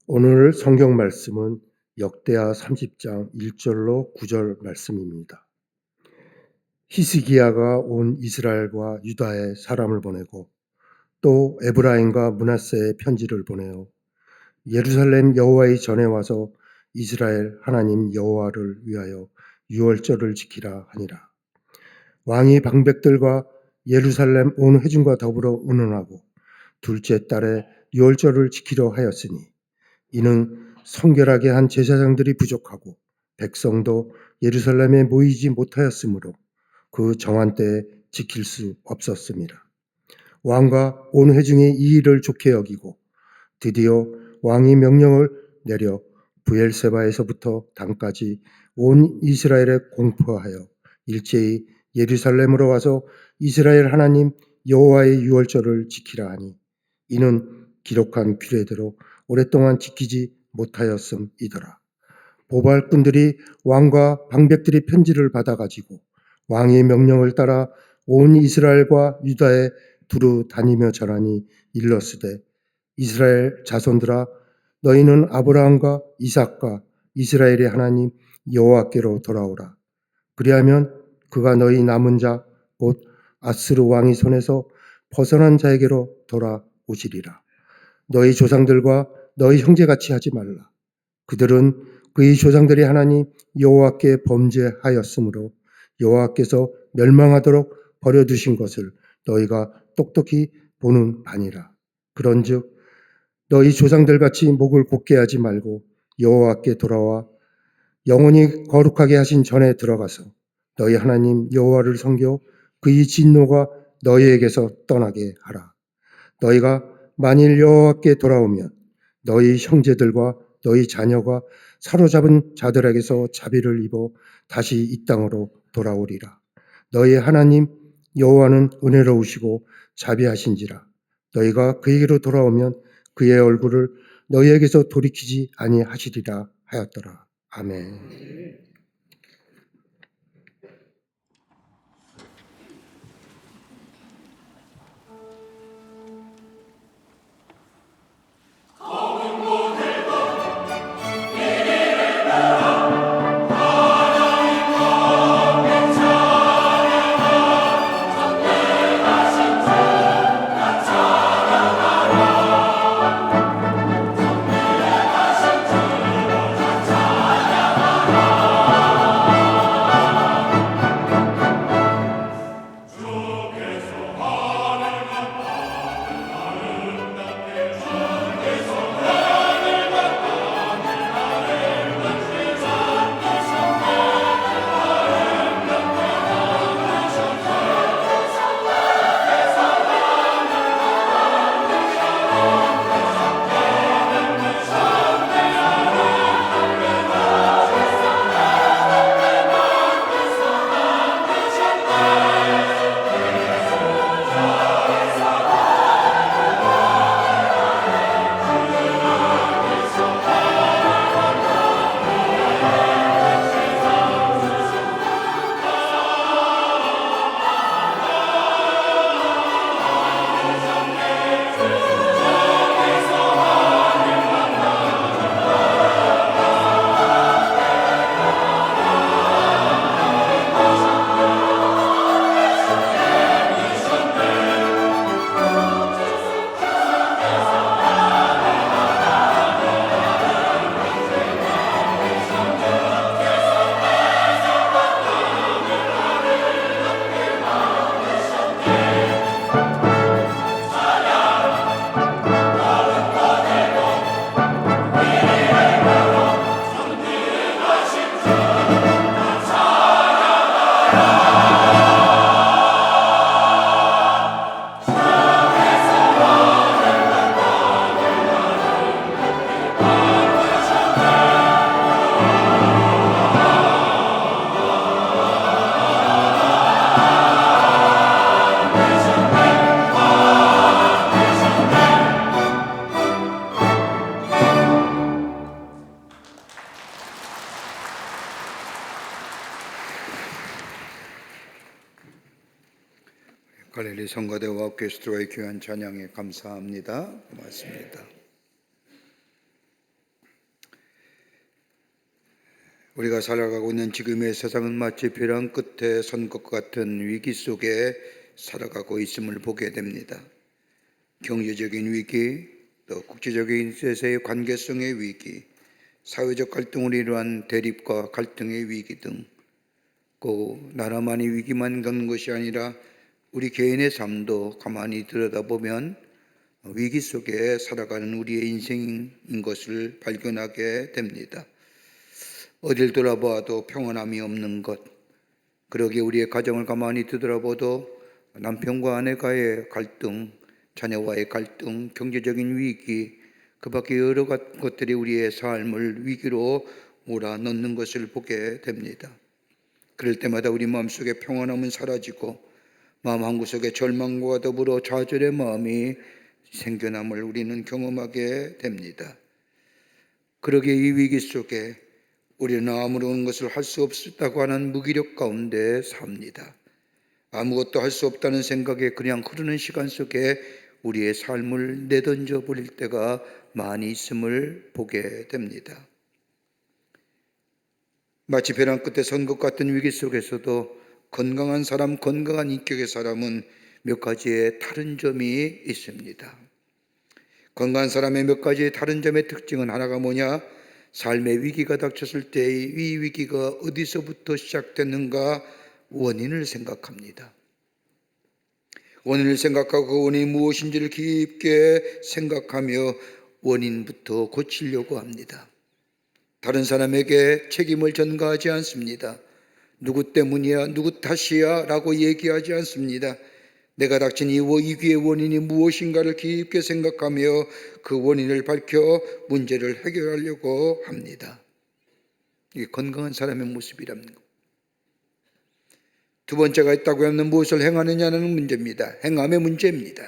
오늘 성경 말씀은 역대하 30장 1절로 9절 말씀입니다. 히스기야가 온 이스라엘과 유다에 사람을 보내고 또 에브라임과 므낫세에 편지를 보내어 예루살렘 여호와의 전에 와서 이스라엘 하나님 여호와를 위하여 유월절을 지키라 하니라. 왕이 방백들과 예루살렘 온 회중과 더불어 의논하고 둘째 달에 유월절을 지키려 하였으니 이는 성결하게 한 제사장들이 부족하고 백성도 예루살렘에 모이지 못하였으므로 그 정한 때에 지킬 수 없었습니다. 왕과 온 회중이 이 일을 좋게 여기고 드디어 왕이 명령을 내려 브엘세바에서부터 단까지 온 이스라엘에 공포하여 일제히 예루살렘으로 와서 이스라엘 하나님 여호와의 유월절을 지키라 하니 이는 기록한 규례대로 오랫동안 지키지 못하였음이더라. 보발꾼들이 왕과 방백들이 편지를 받아가지고 왕의 명령을 따라 온 이스라엘과 유다에 두루 다니며 전하니 일러스되 이스라엘 자손들아 너희는 아브라함과 이삭과 이스라엘의 하나님 여호와께로 돌아오라. 그리하면 그가 너희 남은 자 곧 아스루 왕의 손에서 벗어난 자에게로 돌아오시리라. 너희 조상들과 너희 형제같이 하지 말라. 그들은 그의 조상들이 하나님 여호와께 범죄하였으므로 여호와께서 멸망하도록 버려두신 것을 너희가 똑똑히 보는 바니라. 그런즉 너희 조상들같이 목을 곧게 하지 말고 여호와께 돌아와 영원히 거룩하게 하신 전에 들어가서 너희 하나님 여호와를 섬겨 그의 진노가 너희에게서 떠나게 하라. 너희가 만일 여호와께 돌아오면 너희 형제들과 너희 자녀가 사로잡은 자들에게서 자비를 입어 다시 이 땅으로 돌아오리라. 너희 하나님 여호와는 은혜로우시고 자비하신지라. 너희가 그에게로 돌아오면 그의 얼굴을 너희에게서 돌이키지 아니하시리라 하였더라. 아멘. 갈릴리 성가대와 오케스트라의 귀한 찬양에 감사합니다. 고맙습니다. 우리가 살아가고 있는 지금의 세상은 마치 벼랑 끝에 선 것과 같은 위기 속에 살아가고 있음을 보게 됩니다. 경제적인 위기, 또 국제적인 세세의 관계성의 위기, 사회적 갈등으로 이루한 대립과 갈등의 위기 등, 꼭 나라만이 위기만 겪는 것이 아니라 우리 개인의 삶도 가만히 들여다보면 위기 속에 살아가는 우리의 인생인 것을 발견하게 됩니다. 어딜 돌아봐도 평안함이 없는 것, 그러기에 우리의 가정을 가만히 뒤돌아봐도 남편과 아내가의 갈등, 자녀와의 갈등, 경제적인 위기, 그 밖에 여러 것들이 우리의 삶을 위기로 몰아넣는 것을 보게 됩니다. 그럴 때마다 우리 마음속에 평안함은 사라지고 마음 한구석에 절망과 더불어 좌절의 마음이 생겨남을 우리는 경험하게 됩니다. 그러기에 이 위기 속에 우리는 아무런 것을 할 수 없다고 하는 무기력 가운데 삽니다. 아무것도 할 수 없다는 생각에 그냥 흐르는 시간 속에 우리의 삶을 내던져 버릴 때가 많이 있음을 보게 됩니다. 마치 벼랑 끝에 선 것 같은 위기 속에서도 건강한 사람, 건강한 인격의 사람은 몇 가지의 다른 점이 있습니다. 건강한 사람의 몇 가지의 다른 점의 특징은 하나가 뭐냐? 삶의 위기가 닥쳤을 때 이 위기가 어디서부터 시작됐는가 원인을 생각합니다. 원인을 생각하고 그 원인이 무엇인지를 깊게 생각하며 원인부터 고치려고 합니다. 다른 사람에게 책임을 전가하지 않습니다. 누구 때문이야, 누구 탓이야 라고 얘기하지 않습니다. 내가 닥친 이 위기의 원인이 무엇인가를 깊게 생각하며 그 원인을 밝혀 문제를 해결하려고 합니다. 이게 건강한 사람의 모습이랍니다. 두 번째가 있다고 하면 무엇을 행하느냐는 문제입니다. 행함의 문제입니다.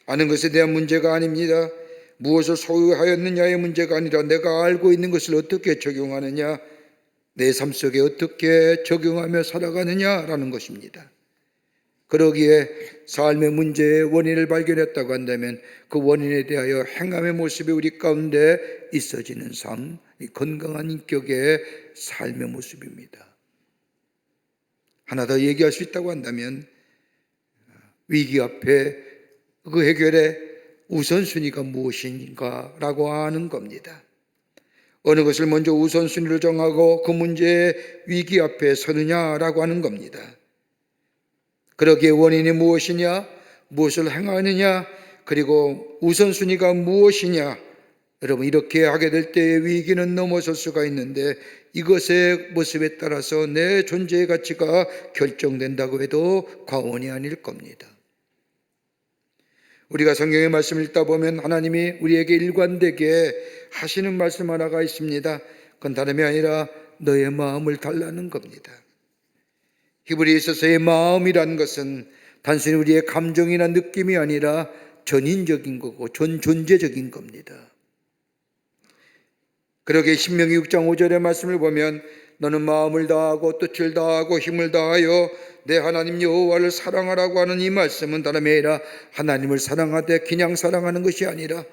아는 것에 대한 문제가 아닙니다. 무엇을 소유하였느냐의 문제가 아니라 내가 알고 있는 것을 어떻게 적용하느냐, 내 삶 속에 어떻게 적용하며 살아가느냐라는 것입니다. 그러기에 삶의 문제의 원인을 발견했다고 한다면 그 원인에 대하여 행함의 모습이 우리 가운데 있어지는 삶, 이 건강한 인격의 삶의 모습입니다. 하나 더 얘기할 수 있다고 한다면 위기 앞에 그 해결의 우선순위가 무엇인가라고 하는 겁니다. 어느 것을 먼저 우선순위로 정하고 그 문제의 위기 앞에 서느냐라고 하는 겁니다. 그러기에 원인이 무엇이냐, 무엇을 행하느냐, 그리고 우선순위가 무엇이냐, 여러분 이렇게 하게 될 때의 위기는 넘어설 수가 있는데 이것의 모습에 따라서 내 존재의 가치가 결정된다고 해도 과언이 아닐 겁니다. 우리가 성경의 말씀을 읽다 보면 하나님이 우리에게 일관되게 하시는 말씀 하나가 있습니다. 그건 다름이 아니라 너의 마음을 달라는 겁니다. 히브리에 있어서의 마음이란 것은 단순히 우리의 감정이나 느낌이 아니라 전인적인 거고 전존재적인 겁니다. 그러기에 신명기 6장 5절의 말씀을 보면 너는 마음을 다하고 뜻을 다하고 힘을 다하여 내 하나님 여호와를 사랑하라고 하는 이 말씀은 다름이 아니라 하나님을 사랑하되 그냥 사랑하는 것이 아니라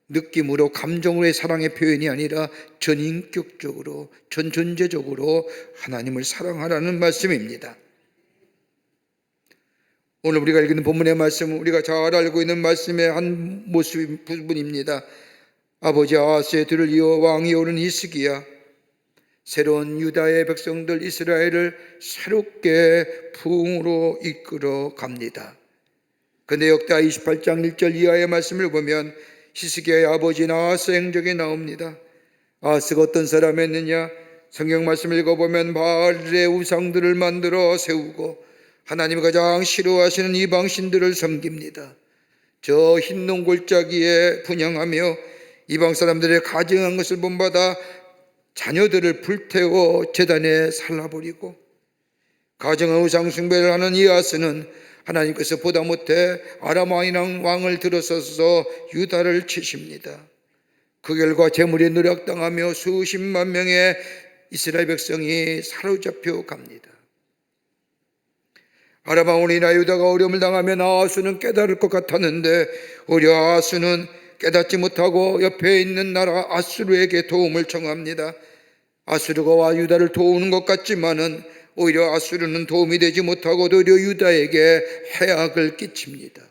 느낌으로 감정으로의 사랑의 표현이 아니라 전인격적으로 전존재적으로 하나님을 사랑하라는 말씀입니다. 오늘 우리가 읽는 본문의 말씀은 우리가 잘 알고 있는 말씀의 한 모습 부분입니다. 아버지 아하스의 뒤를 이어 왕이 오른 히스기야, 새로운 유다의 백성들 이스라엘을 새롭게 부흥으로 이끌어 갑니다. 그런데 역대 28장 1절 이하의 말씀을 보면 히스기야의 아버지인 아하스 행적이 나옵니다. 아하스가 어떤 사람이었느냐? 성경 말씀을 읽어보면 바알의 우상들을 만들어 세우고 하나님이 가장 싫어하시는 이방신들을 섬깁니다. 저 흰 농골짜기에 분향하며 이방 사람들의 가증한 것을 본받아 자녀들을 불태워 제단에 살라버리고 가증한 우상 숭배를 하는 이 아하스는 하나님께서 보다 못해 아람 왕을 들어서서 유다를 치십니다. 그 결과 재물이 누락당하며 수십만 명의 이스라엘 백성이 사로잡혀 갑니다. 아람 왕이나 유다가 어려움을 당하면 아하스는 깨달을 것 같았는데 오히려 아하스는 깨닫지 못하고 옆에 있는 나라 아수르에게 도움을 청합니다. 아수르가 와 유다를 도우는 것 같지만은 오히려 아수르는 도움이 되지 못하고 오히려 유다에게 해악을 끼칩니다.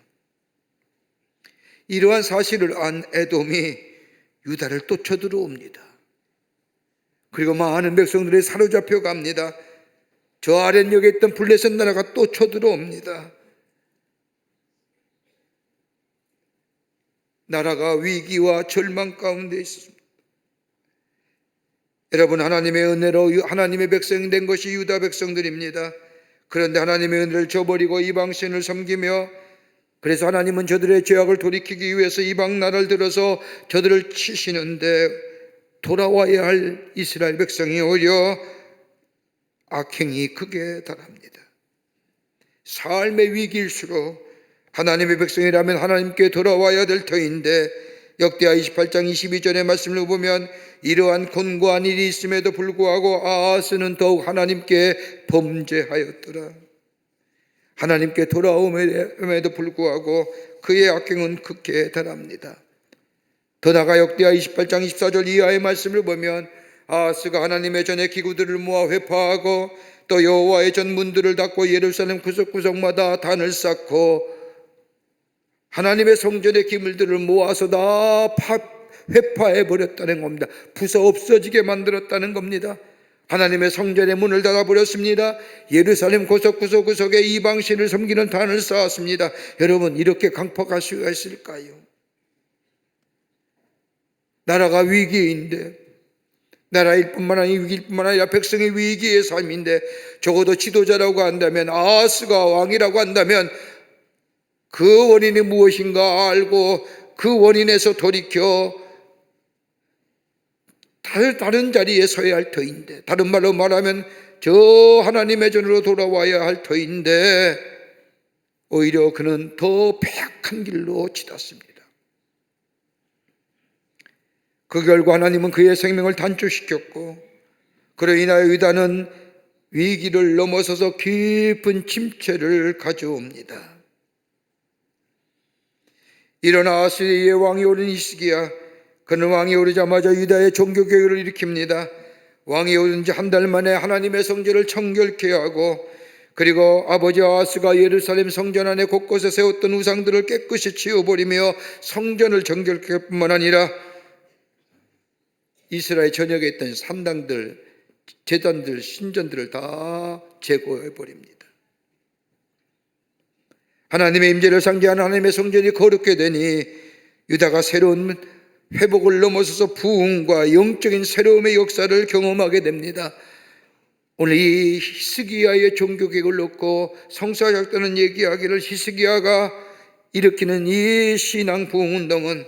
이러한 사실을 안 에돔이 유다를 또 쳐들어옵니다. 그리고 많은 백성들이 사로잡혀 갑니다. 저 아랫역에 있던 블레셋 나라가 또 쳐들어옵니다. 나라가 위기와 절망 가운데 있습니다. 여러분, 하나님의 은혜로 하나님의 백성이 된 것이 유다 백성들입니다. 그런데 하나님의 은혜를 저버리고 이방신을 섬기며, 그래서 하나님은 저들의 죄악을 돌이키기 위해서 이방 나라를 들어서 저들을 치시는데, 돌아와야 할 이스라엘 백성이 오히려 악행이 크게 달합니다. 삶의 위기일수록 하나님의 백성이라면 하나님께 돌아와야 될 터인데, 역대하 28장 22절의 말씀을 보면 이러한 곤고한 일이 있음에도 불구하고 아하스는 더욱 하나님께 범죄하였더라. 하나님께 돌아옴에도 불구하고 그의 악행은 극에 달합니다. 더 나아가 역대하 28장 24절 이하의 말씀을 보면 아하스가 하나님의 전에 기구들을 모아 회파하고 또 여호와의 전 문들을 닫고 예루살렘 구석구석마다 단을 쌓고 하나님의 성전의 기물들을 모아서 다 회파해 버렸다는 겁니다. 부서 없어지게 만들었다는 겁니다. 하나님의 성전의 문을 닫아버렸습니다. 예루살렘 구석구석에 이방신을 섬기는 단을 쌓았습니다. 여러분, 이렇게 강팍할 수가 있을까요? 나라가 위기인데, 나라일 뿐만 아니라 위기일 뿐만 아니라 백성의 위기의 삶인데, 적어도 지도자라고 한다면, 아하스가 왕이라고 한다면 그 원인이 무엇인가 알고 그 원인에서 돌이켜 다른 자리에 서야 할 터인데, 다른 말로 말하면 저 하나님의 전으로 돌아와야 할 터인데, 오히려 그는 더 패악한 길로 치닫습니다. 그 결과 하나님은 그의 생명을 단축시켰고, 그로 인하여 유다는 위기를 넘어서서 깊은 침체를 가져옵니다. 이런 아하스의 왕이 오른 히스기야, 그는 왕이 오르자마자 유다의 종교개혁을 일으킵니다. 왕이 오른 지 한 달 만에 하나님의 성전을 청결케 하고, 그리고 아버지 아하스가 예루살렘 성전 안에 곳곳에 세웠던 우상들을 깨끗이 치워버리며 성전을 정결케 할 뿐만 아니라 이스라엘 전역에 있던 산당들, 제단들, 신전들을 다 제거해버립니다. 하나님의 임재를 상징하는 하나님의 성전이 거룩게 되니 유다가 새로운 회복을 넘어서서 부흥과 영적인 새로움의 역사를 경험하게 됩니다. 오늘 이 히스기야의 종교개혁을 놓고 성서학자들은 얘기하기를 히스기야가 일으키는 이 신앙 부흥운동은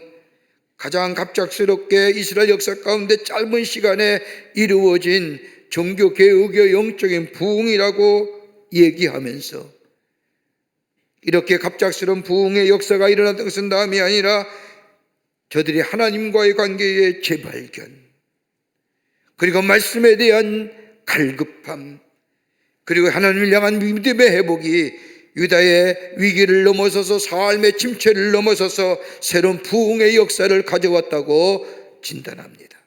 가장 갑작스럽게 이스라엘 역사 가운데 짧은 시간에 이루어진 종교개혁의 영적인 부흥이라고 얘기하면서, 이렇게 갑작스러운 부흥의 역사가 일어났던 것은 다음이 아니라 저들이 하나님과의 관계의 재발견, 그리고 말씀에 대한 갈급함, 그리고 하나님을 향한 믿음의 회복이 유다의 위기를 넘어서서 삶의 침체를 넘어서서 새로운 부흥의 역사를 가져왔다고 진단합니다.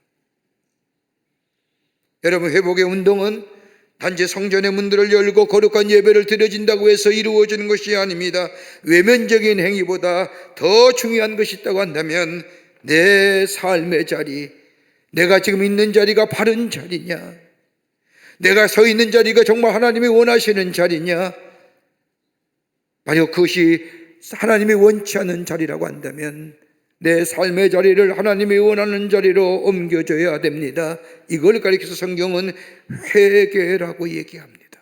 여러분, 회복의 운동은 단지 성전의 문들을 열고 거룩한 예배를 드려진다고 해서 이루어지는 것이 아닙니다. 외면적인 행위보다 더 중요한 것이 있다고 한다면 내 삶의 자리, 내가 지금 있는 자리가 바른 자리냐, 내가 서 있는 자리가 정말 하나님이 원하시는 자리냐, 만약 그것이 하나님이 원치 않는 자리라고 한다면 내 삶의 자리를 하나님이 원하는 자리로 옮겨줘야 됩니다. 이걸 가리켜서 성경은 회개라고 얘기합니다.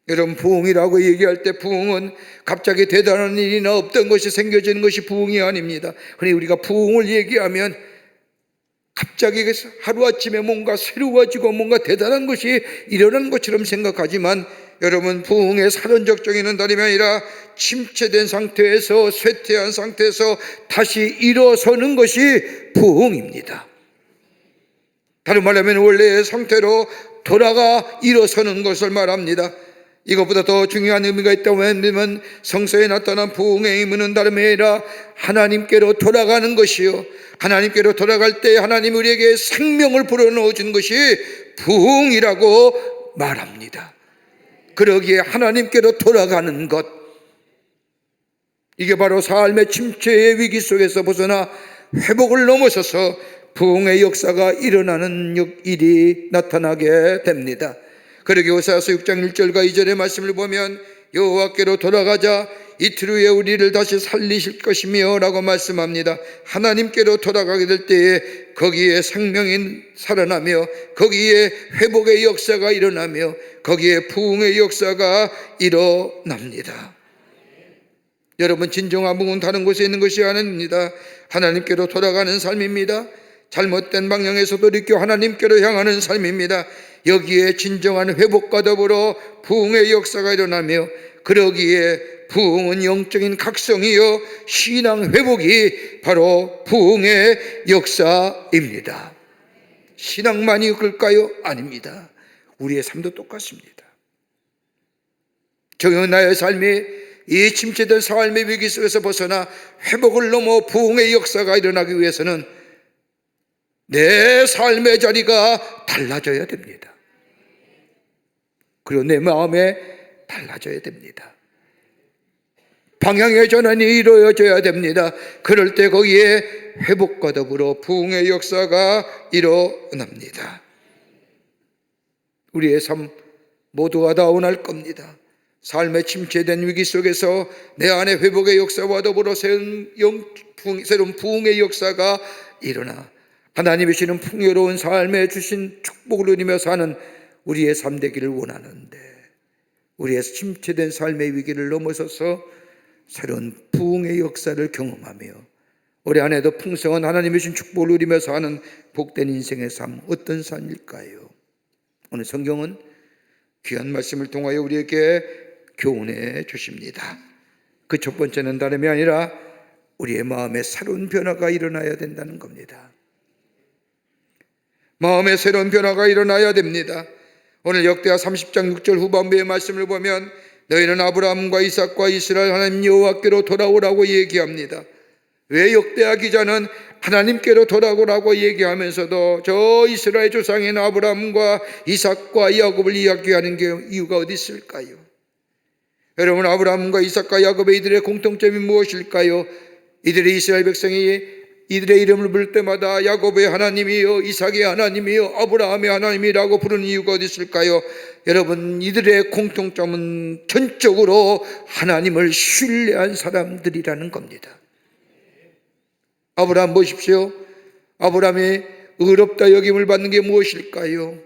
여러분, 부흥이라고 얘기할 때 부흥은 갑자기 대단한 일이나 없던 것이 생겨지는 것이 부흥이 아닙니다. 그러니 우리가 부흥을 얘기하면 갑자기 하루아침에 뭔가 새로워지고 뭔가 대단한 것이 일어난 것처럼 생각하지만, 여러분, 부흥의 사전적 정의는 다름이 아니라 침체된 상태에서, 쇠퇴한 상태에서 다시 일어서는 것이 부흥입니다. 다른 말로 하면 원래의 상태로 돌아가 일어서는 것을 말합니다. 이것보다 더 중요한 의미가 있다고 한다면 성서에 나타난 부흥의 의미는 다름 아니라 하나님께로 돌아가는 것이요, 하나님께로 돌아갈 때 하나님 우리에게 생명을 불어넣어 준 것이 부흥이라고 말합니다. 그러기에 하나님께로 돌아가는 것, 이게 바로 삶의 침체의 위기 속에서 벗어나 회복을 넘어서서 부흥의 역사가 일어나는 일이 나타나게 됩니다. 그러기 호세아서 6장 1절과 2절의 말씀을 보면 여호와께로 돌아가자, 이틀 후에 우리를 다시 살리실 것이며 라고 말씀합니다. 하나님께로 돌아가게 될 때에 거기에 생명이 살아나며 거기에 회복의 역사가 일어나며 거기에 부흥의 역사가 일어납니다. 여러분, 진정한 부흥은 다른 곳에 있는 것이 아닙니다. 하나님께로 돌아가는 삶입니다. 잘못된 방향에서 돌이켜 하나님께로 향하는 삶입니다. 여기에 진정한 회복과 더불어 부흥의 역사가 일어나며 그러기에 부흥은 영적인 각성이요 신앙 회복이 바로 부흥의 역사입니다. 신앙만이 그럴까요? 아닙니다. 우리의 삶도 똑같습니다. 적용은 나의 삶이 이 침체된 삶의 위기 속에서 벗어나 회복을 넘어 부흥의 역사가 일어나기 위해서는 내 삶의 자리가 달라져야 됩니다. 그리고 내 마음에 달라져야 됩니다. 방향의 전환이 이루어져야 됩니다. 그럴 때 거기에 회복과 더불어 부흥의 역사가 일어납니다. 우리의 삶 모두가 다 원할 겁니다. 삶의 침체된 위기 속에서 내 안에 회복의 역사와 더불어 새로운 부흥의 역사가 일어나 하나님이 주시는 풍요로운 삶에 주신 축복을 누리며 사는 우리의 삶 되기를 원하는데, 우리의 침체된 삶의 위기를 넘어서서 새로운 부흥의 역사를 경험하며 우리 안에도 풍성한 하나님이 주신 축복을 누리며 사는 복된 인생의 삶, 어떤 삶일까요? 오늘 성경은 귀한 말씀을 통하여 우리에게 교훈해 주십니다. 그 첫 번째는 다름이 아니라 우리의 마음에 새로운 변화가 일어나야 된다는 겁니다. 마음에 새로운 변화가 일어나야 됩니다. 오늘 역대하 30장 6절 후반부의 말씀을 보면 너희는 아브라함과 이삭과 이스라엘 하나님 여호와께로 돌아오라고 얘기합니다. 왜 역대하 기자는 하나님께로 돌아오라고 얘기하면서도 저 이스라엘 조상인 아브라함과 이삭과 야곱을 이야기하는 게 이유가 어디 있을까요? 여러분, 아브라함과 이삭과 야곱의 이들의 공통점이 무엇일까요? 이들의 이스라엘 백성이 이들의 이름을 부를 때마다 야곱의 하나님이요, 이삭의 하나님이요, 아브라함의 하나님이라고 부르는 이유가 어디 있을까요? 여러분, 이들의 공통점은 전적으로 하나님을 신뢰한 사람들이라는 겁니다. 아브라함 보십시오. 아브라함이 의롭다 여김을 받는 게 무엇일까요?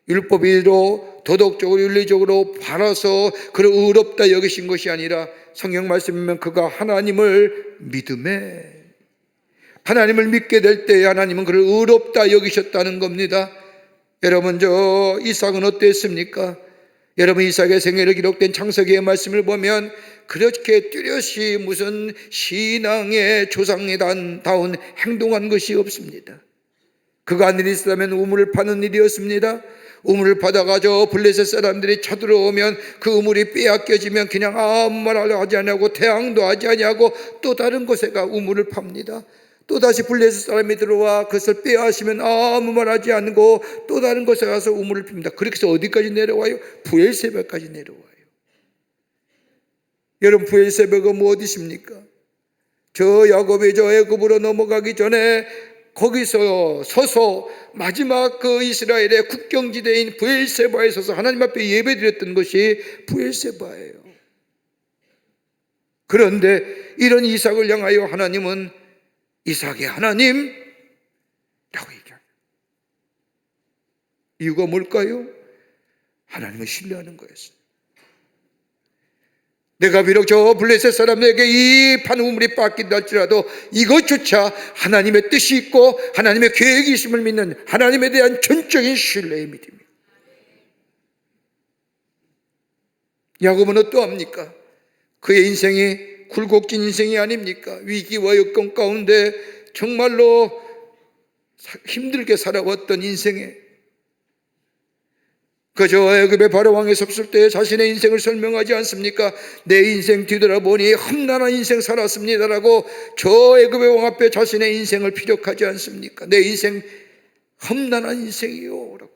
율법으로 도덕적으로 윤리적으로 바라서 그를 의롭다 여기신 것이 아니라 성경 말씀이면 그가 하나님을 하나님을 믿게 될 때에 하나님은 그를 의롭다 여기셨다는 겁니다. 여러분, 저 이삭은 어땠습니까? 여러분, 이삭의 생애를 기록된 창세기의 말씀을 보면 그렇게 뚜렷이 무슨 신앙의 조상에 다운 행동한 것이 없습니다. 그가 한 일이 있었다면 우물을 파는 일이었습니다. 우물을 파다가 저 블레셋 사람들이 쳐들어오면 그 우물이 빼앗겨지면 그냥 아무 말 하지 않냐고 태양도 하지 않냐고 또 다른 곳에 가 우물을 팝니다. 또다시 블레셋 사람이 들어와 그것을 빼앗으면 아무 말 하지 않고 또 다른 곳에 가서 우물을 핍니다. 그렇게 해서 어디까지 내려와요? 부엘세바까지 내려와요. 여러분, 부엘세바가 뭐 어디십니까? 저 야곱이 저 애굽으로 넘어가기 전에 거기서 서서 마지막 그 이스라엘의 국경지대인 부엘세바에 서서 하나님 앞에 예배드렸던 것이 부엘세바예요. 그런데 이런 이삭을 향하여 하나님은 이삭의 하나님이라고 얘기합니다. 이유가 뭘까요? 하나님을 신뢰하는 거였어요. 내가 비록 저 블레셋 사람에게 이 판 우물이 뺏긴다 할지라도 이것조차 하나님의 뜻이 있고 하나님의 계획이 있음을 믿는 하나님에 대한 전적인 신뢰의 믿음이에요. 야곱은 어떠합니까? 그의 인생이 굴곡진 인생이 아닙니까? 위기와 여건 가운데 정말로 힘들게 살아왔던 인생에 그저 애굽의 바로왕에 섰을 때 자신의 인생을 설명하지 않습니까? 내 인생 뒤돌아보니 험난한 인생 살았습니다라고 저 애굽의 왕 앞에 자신의 인생을 피력하지 않습니까? 내 인생 험난한 인생이요 라고.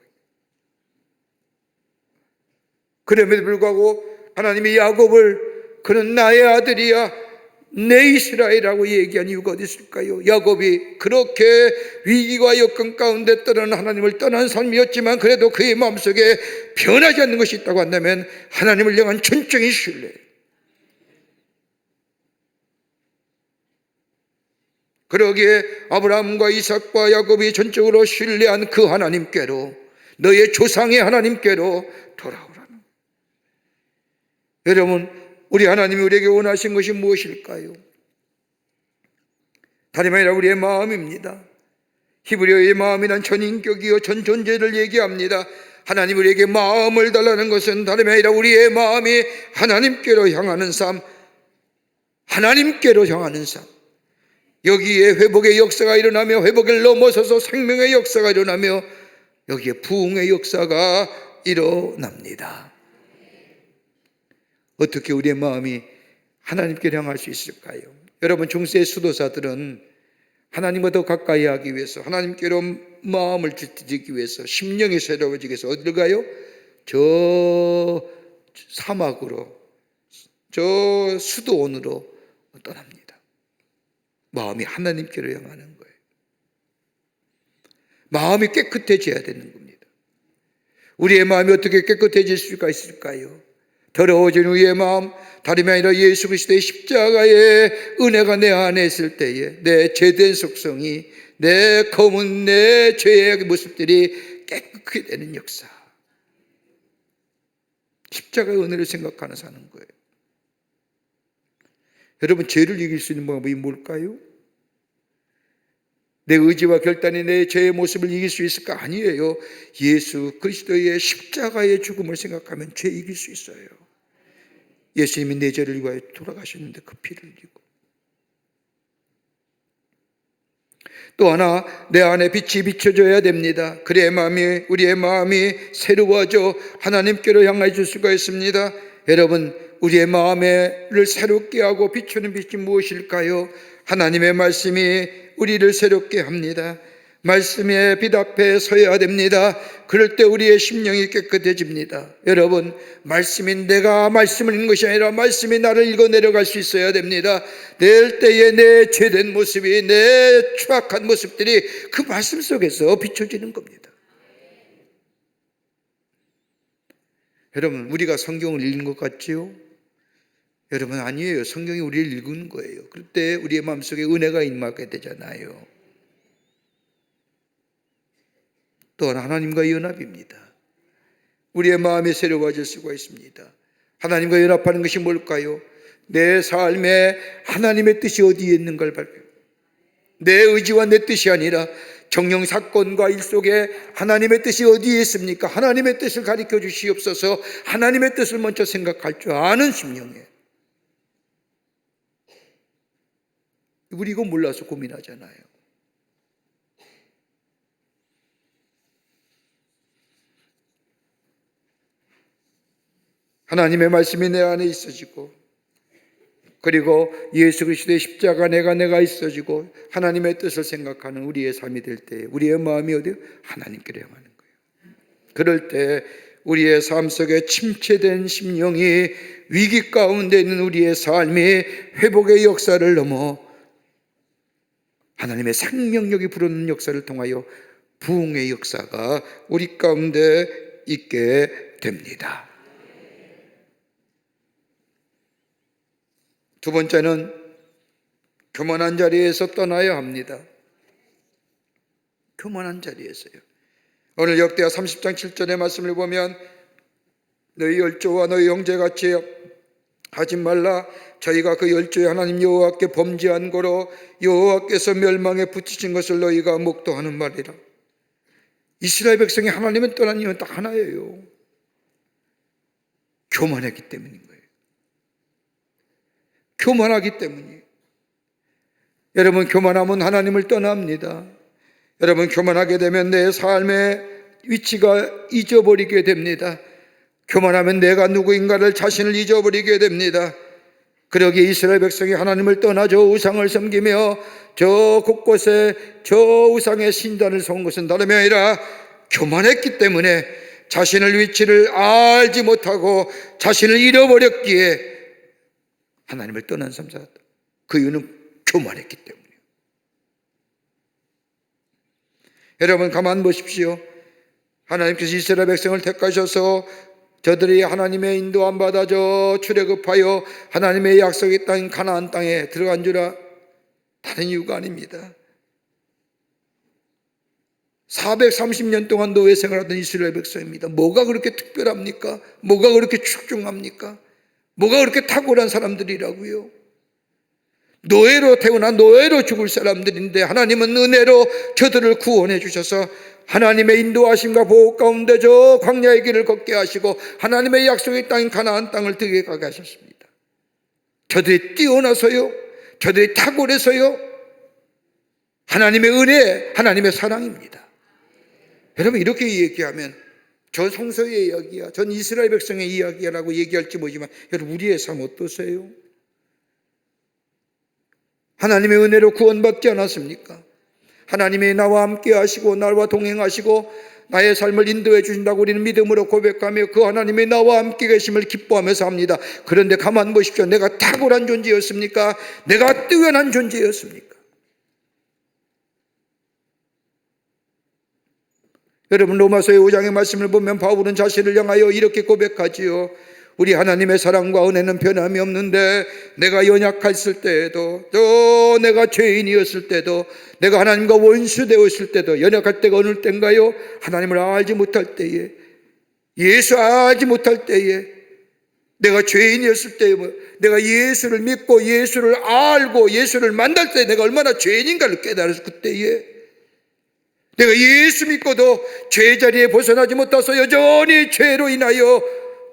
그럼에도 불구하고 하나님이 야곱을 그는 나의 아들이야, 내 이스라엘이라고 얘기한 이유가 어디 있을까요? 야곱이 그렇게 위기와 역경 가운데 떠나는 하나님을 떠난 삶이었지만 그래도 그의 마음속에 변하지 않는 것이 있다고 한다면 하나님을 향한 전적인 신뢰. 그러기에 아브라함과 이삭과 야곱이 전적으로 신뢰한 그 하나님께로, 너의 조상의 하나님께로 돌아오라는. 여러분, 우리 하나님이 우리에게 원하신 것이 무엇일까요? 다름 아니라 우리의 마음입니다. 히브리어의 마음이란 전인격이요 전 존재를 얘기합니다. 하나님 우리에게 마음을 달라는 것은 다름 아니라 우리의 마음이 하나님께로 향하는 삶, 하나님께로 향하는 삶. 여기에 회복의 역사가 일어나며 회복을 넘어서서 생명의 역사가 일어나며 여기에 부흥의 역사가 일어납니다. 어떻게 우리의 마음이 하나님께 향할 수 있을까요? 여러분, 중세의 수도사들은 하나님과 더 가까이 하기 위해서, 하나님께로 마음을 드리기 위해서, 심령이 새로워지기 위해서 어디를 가요? 저 사막으로, 저 수도원으로 떠납니다. 마음이 하나님께로 향하는 거예요. 마음이 깨끗해져야 되는 겁니다. 우리의 마음이 어떻게 깨끗해질 수가 있을까요? 더러워진 우리의 마음, 다름이 아니라 예수 그리스도의 십자가의 은혜가 내 안에 있을 때에 내 죄된 속성이, 내 검은 내 죄의 모습들이 깨끗하게 되는 역사. 십자가의 은혜를 생각하는 사는 거예요. 여러분, 죄를 이길 수 있는 방법이 뭘까요? 내 의지와 결단이 내 죄의 모습을 이길 수 있을까? 아니에요. 예수 그리스도의 십자가의 죽음을 생각하면 죄 이길 수 있어요. 예수님이 내 죄를 위하여 돌아가셨는데 그 피를 흘리고. 또 하나, 내 안에 빛이 비춰져야 됩니다. 그래야 우리의 마음이 새로워져 하나님께로 향해 줄 수가 있습니다. 여러분, 우리의 마음을 새롭게 하고 비추는 빛이 무엇일까요? 하나님의 말씀이 우리를 새롭게 합니다. 말씀의 빛 앞에 서야 됩니다. 그럴 때 우리의 심령이 깨끗해집니다. 여러분, 말씀이 내가 말씀을 읽는 것이 아니라 말씀이 나를 읽어 내려갈 수 있어야 됩니다. 내일 때에 내 죄된 모습이, 내 추악한 모습들이 그 말씀 속에서 비춰지는 겁니다. 여러분, 우리가 성경을 읽는 것 같지요? 여러분, 아니에요. 성경이 우리를 읽는 거예요. 그럴 때 우리의 마음속에 은혜가 임하게 되잖아요. 또한 하나님과의 연합입니다. 우리의 마음이 새로워질 수가 있습니다. 하나님과 연합하는 것이 뭘까요? 내 삶에 하나님의 뜻이 어디에 있는가를 발표. 내 의지와 내 뜻이 아니라 정령 사건과 일 속에 하나님의 뜻이 어디에 있습니까? 하나님의 뜻을 가르쳐 주시옵소서. 하나님의 뜻을 먼저 생각할 줄 아는 심령에. 우리 이거 몰라서 고민하잖아요. 하나님의 말씀이 내 안에 있어지고, 그리고 예수 그리스도의 십자가 내가 있어지고 하나님의 뜻을 생각하는 우리의 삶이 될 때 우리의 마음이 어디요? 하나님께로 향하는 거예요. 그럴 때 우리의 삶 속에 침체된 심령이, 위기 가운데 있는 우리의 삶이 회복의 역사를 넘어 하나님의 생명력이 부르는 역사를 통하여 부흥의 역사가 우리 가운데 있게 됩니다. 두 번째는 교만한 자리에서 떠나야 합니다. 교만한 자리에서요. 오늘 역대하 30장 7절의 말씀을 보면 너희 열조와 너희 형제같이 하지 말라. 저희가 그 열조의 하나님 여호와께 범죄한 거로 여호와께서 멸망에 붙이신 것을 너희가 목도하는 말이라. 이스라엘 백성이 하나님을 떠난 이유는 딱 하나예요. 교만했기 때문인 거예요. 교만하기 때문이에요. 여러분, 교만하면 하나님을 떠납니다. 여러분, 교만하게 되면 내 삶에 위치가 잊어버리게 됩니다. 교만하면 내가 누구인가를 자신을 잊어버리게 됩니다. 그러기에 이스라엘 백성이 하나님을 떠나 저 우상을 섬기며 저 곳곳에 저 우상의 신단을 세운 것은 다름이 아니라 교만했기 때문에 자신의 위치를 알지 못하고 자신을 잃어버렸기에 하나님을 떠난 삶 살았다. 그 이유는 교만했기 때문이에요. 여러분 가만 보십시오. 하나님께서 이스라엘 백성을 택하셔서 저들이 하나님의 인도함 받아 저 출애굽하여 하나님의 약속의 땅인 가나안 땅에 들어간 줄 다른 이유가 아닙니다. 430년 동안 노예 생활하던 이스라엘 백성입니다. 뭐가 그렇게 특별합니까? 뭐가 그렇게 출중합니까? 뭐가 그렇게 탁월한 사람들이라고요? 노예로 태어나 노예로 죽을 사람들인데 하나님은 은혜로 저들을 구원해 주셔서 하나님의 인도하심과 보호 가운데 저 광야의 길을 걷게 하시고 하나님의 약속의 땅인 가나안 땅을 들어가게 하셨습니다. 저들이 뛰어나서요, 저들이 탁월해서요, 하나님의 은혜, 하나님의 사랑입니다. 여러분 이렇게 얘기하면 저 성서의 이야기야, 전 이스라엘 백성의 이야기라고 얘기할지 모르지만 여러분 우리의 삶 어떠세요? 하나님의 은혜로 구원받지 않았습니까? 하나님이 나와 함께 하시고 나와 동행하시고 나의 삶을 인도해 주신다고 우리는 믿음으로 고백하며 그 하나님이 나와 함께 계심을 기뻐하면서 합니다. 그런데 가만 보십시오. 내가 탁월한 존재였습니까? 내가 뛰어난 존재였습니까? 여러분 로마서의 5장의 말씀을 보면 바울은 자신을 향하여 이렇게 고백하지요. 우리 하나님의 사랑과 은혜는 변함이 없는데 내가 연약했을 때에도 또 내가 죄인이었을 때도 내가 하나님과 원수되었을 때도 연약할 때가 어느 때인가요? 하나님을 알지 못할 때에, 예수 알지 못할 때에, 내가 죄인이었을 때에, 내가 예수를 믿고 예수를 알고 예수를 만날 때 내가 얼마나 죄인인가를 깨달았을 그때에, 내가 예수 믿고도 죄자리에 벗어나지 못해서 여전히 죄로 인하여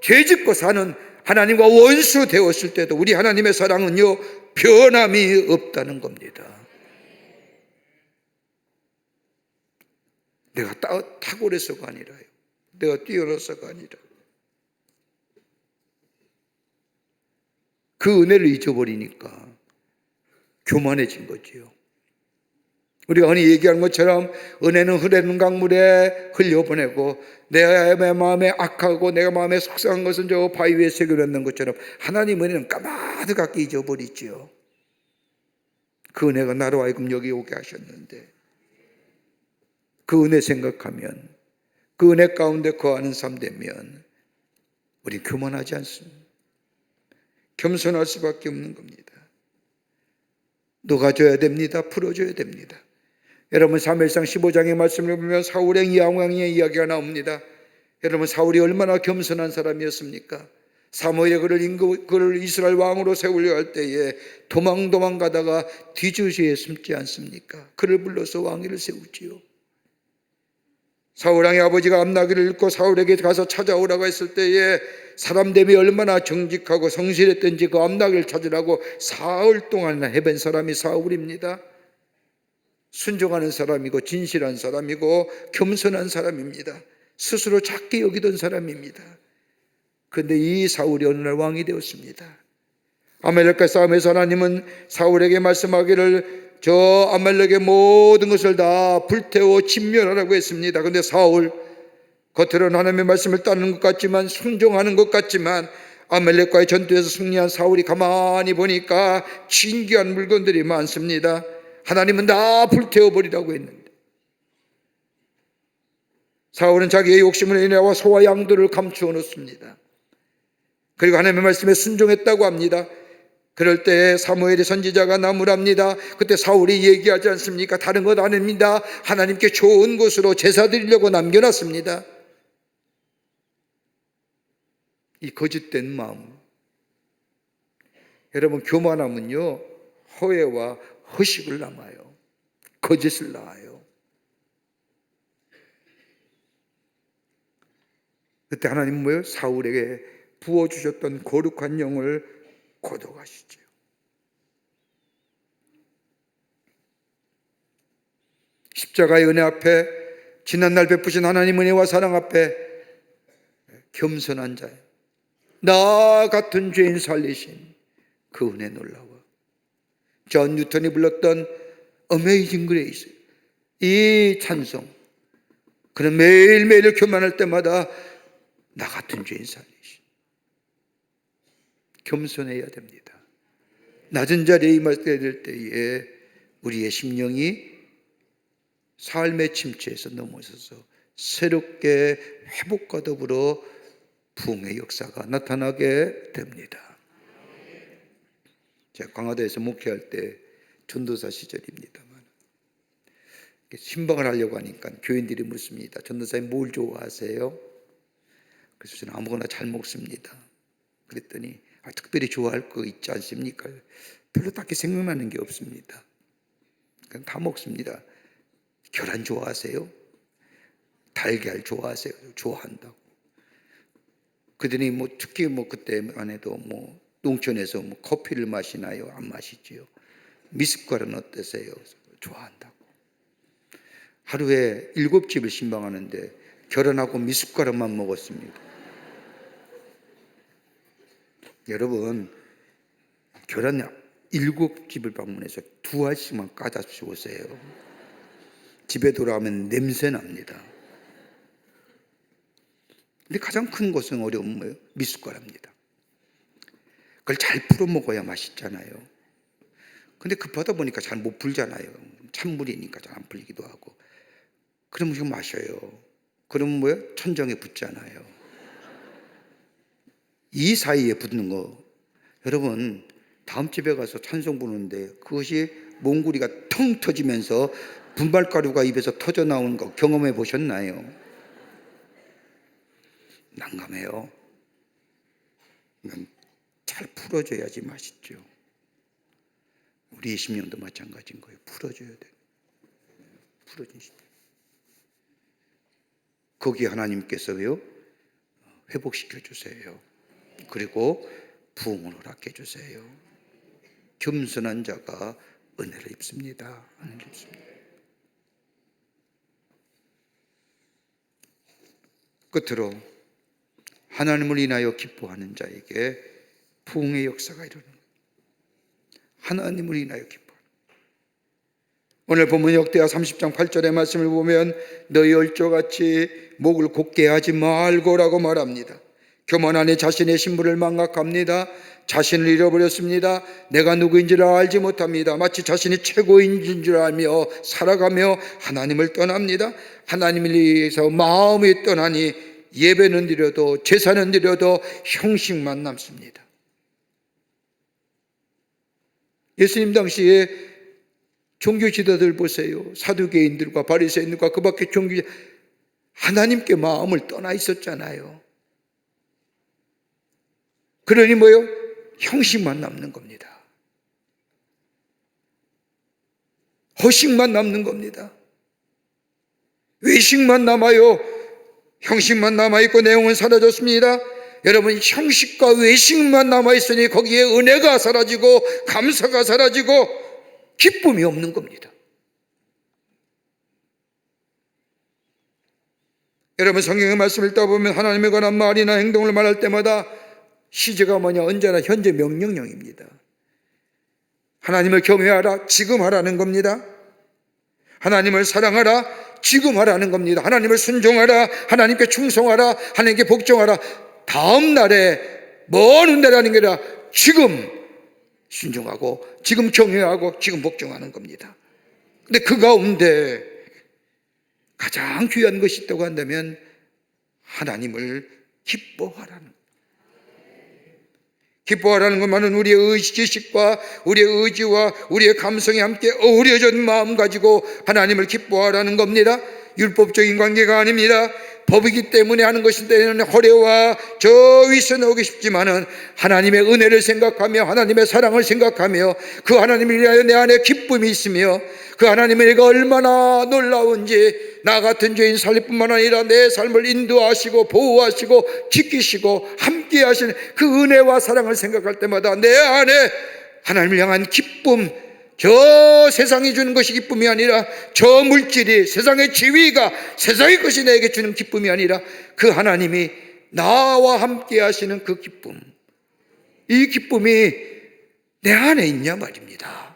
죄짓고 사는 하나님과 원수 되었을 때도 우리 하나님의 사랑은요 변함이 없다는 겁니다. 내가 탁월해서가 아니라요, 내가 뛰어나서가 아니라 그 은혜를 잊어버리니까 교만해진 거지요. 우리가 흔히 얘기하는 것처럼 은혜는 흐르는 강물에 흘려보내고 내 마음에 악하고 내가 마음에 속상한 것은 저 바위 위에 새겨놓는 것처럼 하나님 은혜는 까마득하게 잊어버리지요. 그 은혜가 나로 하여금 여기 오게 하셨는데 그 은혜 생각하면 그 은혜 가운데 거하는 삶 되면 우리 교만하지 않습니다. 겸손할 수밖에 없는 겁니다. 녹아줘야 됩니다. 풀어줘야 됩니다. 여러분 사무엘상 15장의 말씀을 보면 사울의 왕의 이야기가 나옵니다. 여러분 사울이 얼마나 겸손한 사람이었습니까? 사무엘이 그를 이스라엘 왕으로 세우려 할 때에 도망 가다가 뒤주시에 숨지 않습니까? 그를 불러서 왕위를 세우지요. 사울 왕의 아버지가 암나귀를 잃고 사울에게 가서 찾아오라고 했을 때에 사람 대비 얼마나 정직하고 성실했던지 그 암나귀를 찾으라고 사흘 동안이나 헤맨 사람이 사울입니다. 순종하는 사람이고 진실한 사람이고 겸손한 사람입니다. 스스로 작게 여기던 사람입니다. 그런데 이 사울이 어느 날 왕이 되었습니다. 아말렉과 싸움에서 하나님은 사울에게 말씀하기를 저 아말렉의 모든 것을 다 불태워 진멸하라고 했습니다. 그런데 사울 겉으로는 하나님의 말씀을 따르는 것 같지만 순종하는 것 같지만 아말렉과의 전투에서 승리한 사울이 가만히 보니까 신기한 물건들이 많습니다. 하나님은 다 불태워버리라고 했는데 사울은 자기의 욕심을 인하여 소와 양들을 감추어 놓습니다. 그리고 하나님의 말씀에 순종했다고 합니다. 그럴 때 사무엘의 선지자가 나무랍니다. 그때 사울이 얘기하지 않습니까? 다른 것 아닙니다. 하나님께 좋은 곳으로 제사 드리려고 남겨놨습니다. 이 거짓된 마음, 여러분 교만함은요 허회와 허식을 낳아요. 거짓을 낳아요. 그때 하나님은 뭐예요? 사울에게 부어주셨던 거룩한 영을 거둬가시죠. 십자가의 은혜 앞에 지난날 베푸신 하나님 은혜와 사랑 앞에 겸손한 자예요. 나 같은 죄인 살리신 그 은혜 놀라워. 존 뉴턴이 불렀던 어메이징 그레이스, 이 찬송, 그는 매일매일 교만할 때마다 나 같은 죄인 살리신. 겸손해야 됩니다. 낮은 자리에 임하게 될 때에 우리의 심령이 삶의 침체에서 넘어서서 새롭게 회복과 더불어 부흥의 역사가 나타나게 됩니다. 제가 강화도에서 목회할 때 전도사 시절입니다만 신방을 하려고 하니까 교인들이 묻습니다. 전도사님 뭘 좋아하세요? 그래서 저는 아무거나 잘 먹습니다. 그랬더니 특별히 좋아할 거 있지 않습니까? 별로 딱히 생각나는 게 없습니다. 그냥 다 먹습니다. 계란 좋아하세요? 달걀 좋아하세요? 좋아한다고. 그들이 특히 그때만 해도 농촌에서 커피를 마시나요? 안 마시지요. 미숫가루는 어떠세요? 좋아한다고. 하루에 7집을 신방하는데 계란하고 미숫가루만 먹었습니다. 여러분, 계란 7집을 방문해서 2알씩만 까잡수 오세요. 집에 돌아오면 냄새 납니다. 근데 가장 큰 것은 어려운 뭐예요? 미숫가루입니다. 그걸 잘 풀어 먹어야 맛있잖아요. 근데 급하다 보니까 잘 못 풀잖아요. 찬물이니까 잘 안 풀리기도 하고. 그러면 지금 마셔요. 그러면 뭐예요? 천정에 붙잖아요. 이 사이에 붙는 거, 여러분 다음 집에 가서 찬송 부르는데 그것이 몽구리가 텅 터지면서 분말가루가 입에서 터져 나오는 거 경험해 보셨나요? 난감해요. 잘 풀어줘야지 맛있죠. 우리의 심령도 마찬가지인 거예요. 풀어줘야 돼. 풀어주시죠. 거기에 하나님께서요 회복시켜 주세요. 그리고 부흥을 허락해 주세요. 겸손한 자가 은혜를 입습니다. 은혜를 입습니다. 끝으로 하나님을 인하여 기뻐하는 자에게 부흥의 역사가 이루는 거예요. 하나님을 인하여 기뻐하는. 오늘 본문 역대하 30장 8절의 말씀을 보면 너희 얼조같이 목을 곧게 하지 말고라고 말합니다. 교만하니 자신의 신분을 망각합니다. 자신을 잃어버렸습니다. 내가 누구인지를 알지 못합니다. 마치 자신이 최고인 줄 알며 살아가며 하나님을 떠납니다. 하나님을 위해서 마음이 떠나니 예배는 드려도 제사는 드려도 형식만 남습니다. 예수님 당시에 종교 지도자들 보세요. 사두개인들과 바리새인들과 그 밖에 종교 하나님께 마음을 떠나 있었잖아요. 그러니 뭐요? 형식만 남는 겁니다. 허식만 남는 겁니다. 외식만 남아요. 형식만 남아있고 내용은 사라졌습니다. 여러분, 형식과 외식만 남아있으니 거기에 은혜가 사라지고 감사가 사라지고 기쁨이 없는 겁니다. 여러분, 성경의 말씀을 읽다 보면 하나님에 관한 말이나 행동을 말할 때마다 시제가 뭐냐? 언제나 현재 명령형입니다. 하나님을 경외하라, 지금 하라는 겁니다. 하나님을 사랑하라, 지금 하라는 겁니다. 하나님을 순종하라, 하나님께 충성하라, 하나님께 복종하라. 다음 날에 먼 훗날이라는 게 아니라 지금 순종하고 지금 경외하고 지금 복종하는 겁니다. 근데 그 가운데 가장 귀한 것이 있다고 한다면 하나님을 기뻐하라는 겁니다. 기뻐하라는 것만은 우리의 지식과 우리의 의지와 우리의 감성이 함께 어우러진 마음 가지고 하나님을 기뻐하라는 겁니다. 율법적인 관계가 아닙니다. 법이기 때문에 하는 것인데 허례와 저 위에서 나오기 쉽지만은 하나님의 은혜를 생각하며 하나님의 사랑을 생각하며 그 하나님을 위하여 내 안에 기쁨이 있으며 그 하나님의 은혜가 얼마나 놀라운지 나 같은 죄인 살릴 뿐만 아니라 내 삶을 인도하시고 보호하시고 지키시고 함께 하시는 그 은혜와 사랑을 생각할 때마다 내 안에 하나님을 향한 기쁨, 저 세상이 주는 것이 기쁨이 아니라, 저 물질이, 세상의 지위가, 세상의 것이 내게 주는 기쁨이 아니라 그 하나님이 나와 함께 하시는 그 기쁨, 이 기쁨이 내 안에 있냐 말입니다.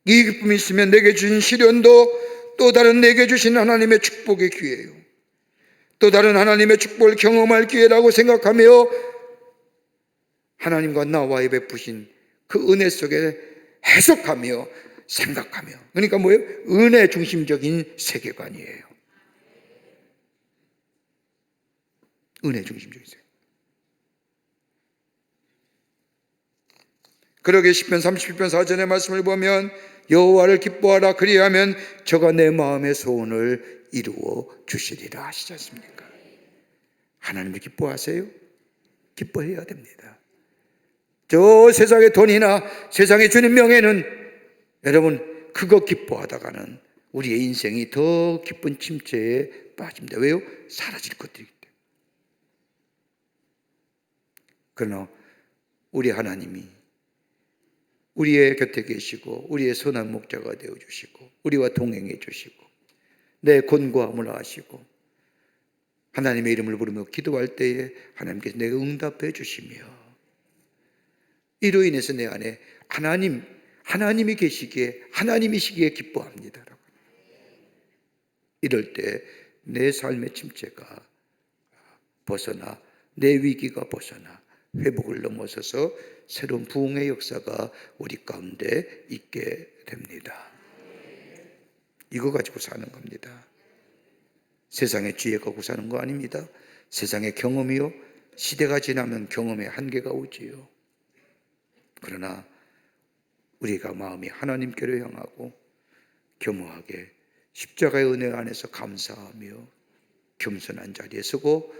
이 기쁨이 있으면 내게 주신 시련도 또 다른 내게 주신 하나님의 축복의 기회예요. 또 다른 하나님의 축복을 경험할 기회라고 생각하며 하나님과 나와의 베푸신 그 은혜 속에 해석하며 생각하며, 그러니까 뭐예요? 은혜 중심적인 세계관이에요. 은혜 중심적인 세계. 그러게 시편 37편 4절의 말씀을 보면 여호와를 기뻐하라, 그리하면 저가 내 마음의 소원을 이루어 주시리라 하시지 않습니까? 하나님을 기뻐하세요? 기뻐해야 됩니다. 저 세상의 돈이나 세상에 주는 명예는 여러분 그거 기뻐하다가는 우리의 인생이 더 깊은 침체에 빠집니다. 왜요? 사라질 것들이기 때문에. 그러나 우리 하나님이 우리의 곁에 계시고 우리의 선한 목자가 되어주시고 우리와 동행해 주시고 내 권고함을 아시고 하나님의 이름을 부르며 기도할 때에 하나님께서 내가 응답해 주시며, 이로 인해서 내 안에 하나님이 계시기에, 하나님이시기에 기뻐합니다라고. 이럴 때 내 삶의 침체가 벗어나, 내 위기가 벗어나 회복을 넘어서서 새로운 부흥의 역사가 우리 가운데 있게 됩니다. 이거 가지고 사는 겁니다. 세상의 지혜 갖고 사는 거 아닙니다. 세상의 경험이요, 시대가 지나면 경험의 한계가 오지요. 그러나 우리가 마음이 하나님께로 향하고 겸허하게 십자가의 은혜 안에서 감사하며 겸손한 자리에 서고,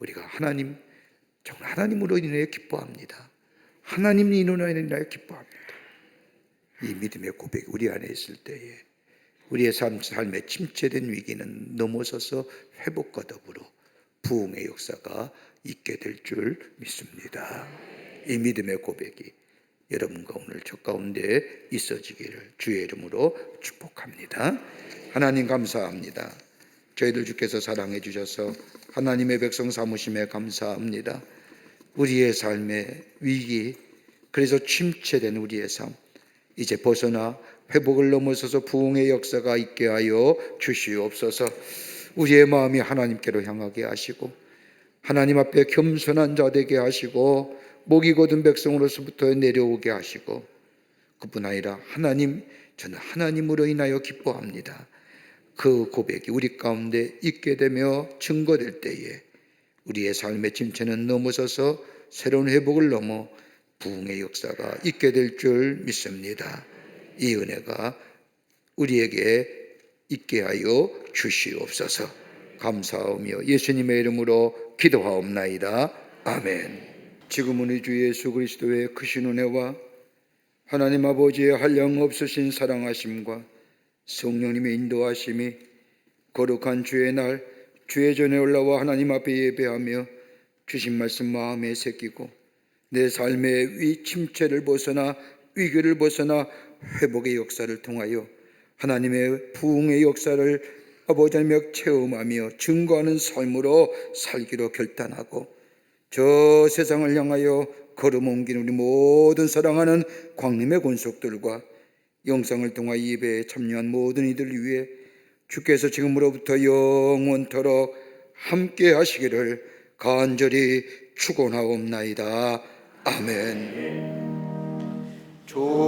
우리가 정말 하나님으로 인하여 기뻐합니다. 하나님이 인하여 기뻐합니다. 이 믿음의 고백이 우리 안에 있을 때에 우리의 삶의 침체된 위기는 넘어서서 회복과 더불어 부흥의 역사가 있게 될 줄 믿습니다. 이 믿음의 고백이 여러분과 오늘 저 가운데 있어지기를 주의 이름으로 축복합니다. 하나님 감사합니다. 저희들 주께서 사랑해 주셔서 하나님의 백성 삼으심에 감사합니다. 우리의 삶의 위기, 그래서 침체된 우리의 삶, 이제 벗어나 회복을 넘어서서 부흥의 역사가 있게 하여 주시옵소서. 우리의 마음이 하나님께로 향하게 하시고 하나님 앞에 겸손한 자 되게 하시고 목이 곧은 백성으로서부터 내려오게 하시고, 그뿐 아니라 저는 하나님으로 인하여 기뻐합니다. 그 고백이 우리 가운데 있게 되며 증거될 때에 우리의 삶의 침체는 넘어서서 새로운 회복을 넘어 부흥의 역사가 있게 될 줄 믿습니다. 이 은혜가 우리에게 있게 하여 주시옵소서. 감사하며 예수님의 이름으로 기도하옵나이다. 아멘. 지금은 우리 주 예수 그리스도의 크신 은혜와 하나님 아버지의 한량없으신 사랑하심과 성령님의 인도하심이 거룩한 주의 날 주의 전에 올라와 하나님 앞에 예배하며 주신 말씀 마음에 새기고 내 삶의 침체를 벗어나 위기를 벗어나 회복의 역사를 통하여 하나님의 부흥의 역사를 아버지 하나님 체험하며 증거하는 삶으로 살기로 결단하고, 저 세상을 향하여 걸음 옮기는 우리 모든 사랑하는 광림의 권속들과 영상을 통하여 예배에 참여한 모든 이들을 위해 주께서 지금으로부터 영원토록 함께 하시기를 간절히 축원하옵나이다. 아멘. 조신아